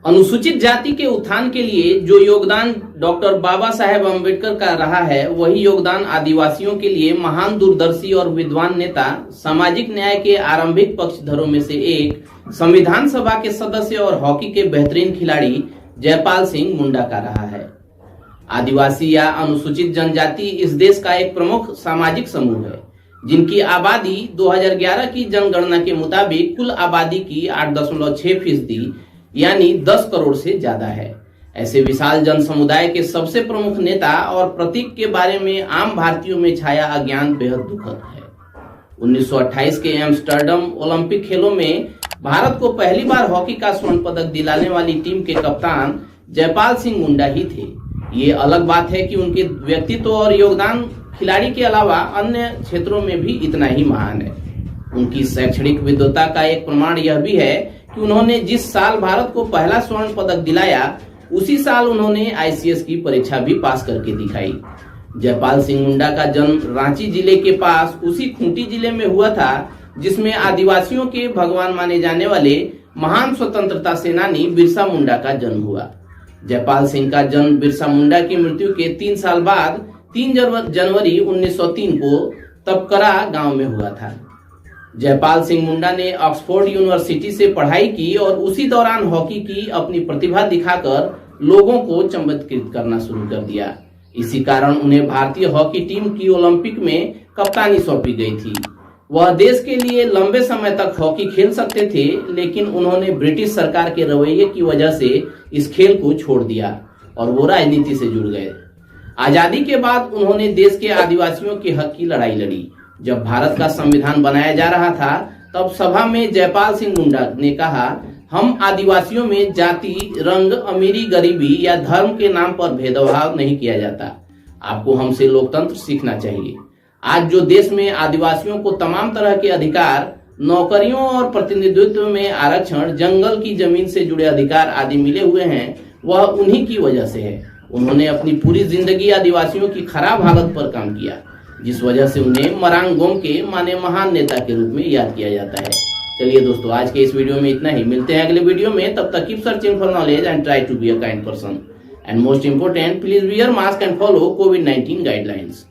अनुसूचित जाति के उत्थान के लिए जो योगदान डॉक्टर बाबा साहेब अम्बेडकर का रहा है, वही योगदान आदिवासियों के लिए महान दूरदर्शी और विद्वान नेता, सामाजिक न्याय के आरंभिक पक्षधरों में से एक, संविधान सभा के सदस्य और हॉकी के बेहतरीन खिलाड़ी जयपाल सिंह मुंडा का रहा है। आदिवासी या अनुसूचित जनजाति इस देश का एक प्रमुख सामाजिक समूह है, जिनकी आबादी 2011 की जनगणना के मुताबिक कुल आबादी की 8.6% यानी 10 करोड़ से ज्यादा है। ऐसे विशाल जन समुदाय के सबसे प्रमुख नेता और प्रतीक के बारे में आम भारतीयों में छाया अज्ञान बेहद दुखद है। 1928 के एम्स्टर्डम ओलंपिक खेलों में भारत को पहली बार हॉकी का स्वर्ण पदक दिलाने वाली टीम के कप्तान जयपाल सिंह मुंडा ही थे। ये अलग बात है कि उनके व्यक्तित्व और योगदान खिलाड़ी के अलावा अन्य क्षेत्रों में भी इतना ही महान है। उनकी शैक्षणिक विद्वता का एक प्रमाण यह भी है कि उन्होंने जिस साल भारत को पहला स्वर्ण पदक दिलाया, उसी साल उन्होंने आईसीएस की परीक्षा भी पास करके दिखाई। जयपाल सिंह मुंडा का जन्म रांची जिले के पास उसी खूंटी जिले में हुआ था, जिसमें आदिवासियों के भगवान माने जाने वाले महान स्वतंत्रता सेनानी बिरसा मुंडा का जन्म हुआ। जयपाल सिंह का जन्म बिरसा मुंडा की मृत्यु के 3 साल बाद 3 जनवरी 1903 को तपकरा गांव में हुआ था। जयपाल सिंह मुंडा ने ऑक्सफोर्ड यूनिवर्सिटी से पढ़ाई की और उसी दौरान हॉकी की अपनी प्रतिभा दिखाकर लोगों को चमत्कृत करना शुरू कर दिया। इसी कारण उन्हें भारतीय हॉकी टीम की ओलंपिक में कप्तानी सौंपी गई थी। वह देश के लिए लंबे समय तक हॉकी खेल सकते थे, लेकिन उन्होंने ब्रिटिश सरकार के रवैये की वजह से इस खेल को छोड़ दिया और वो राजनीति से जुड़ गए। आजादी के बाद उन्होंने देश के आदिवासियों के हक की लड़ाई लड़ी। जब भारत का संविधान बनाया जा रहा था, तब सभा में जयपाल सिंह मुंडा ने कहा, हम आदिवासियों में जाति, रंग, अमीरी, गरीबी या धर्म के नाम पर भेदभाव नहीं किया जाता। आपको हमसे लोकतंत्र सीखना चाहिए। आज जो देश में आदिवासियों को तमाम तरह के अधिकार, नौकरियों और प्रतिनिधित्व में आरक्षण, जंगल की जमीन से जुड़े अधिकार आदि मिले हुए हैं, वह उन्हीं की वजह से है। उन्होंने अपनी पूरी जिंदगी आदिवासियों की खराब हालत पर काम किया, जिस वजह से उन्हें मरांगोम के माने महान नेता के रूप में याद किया जाता है। चलिए दोस्तों, आज के इस वीडियो में इतना ही। मिलते हैं अगले वीडियो में। तब तक keep searching for knowledge and try to be a kind person, and most important, please wear mask and follow कोविड-19 गाइडलाइंस।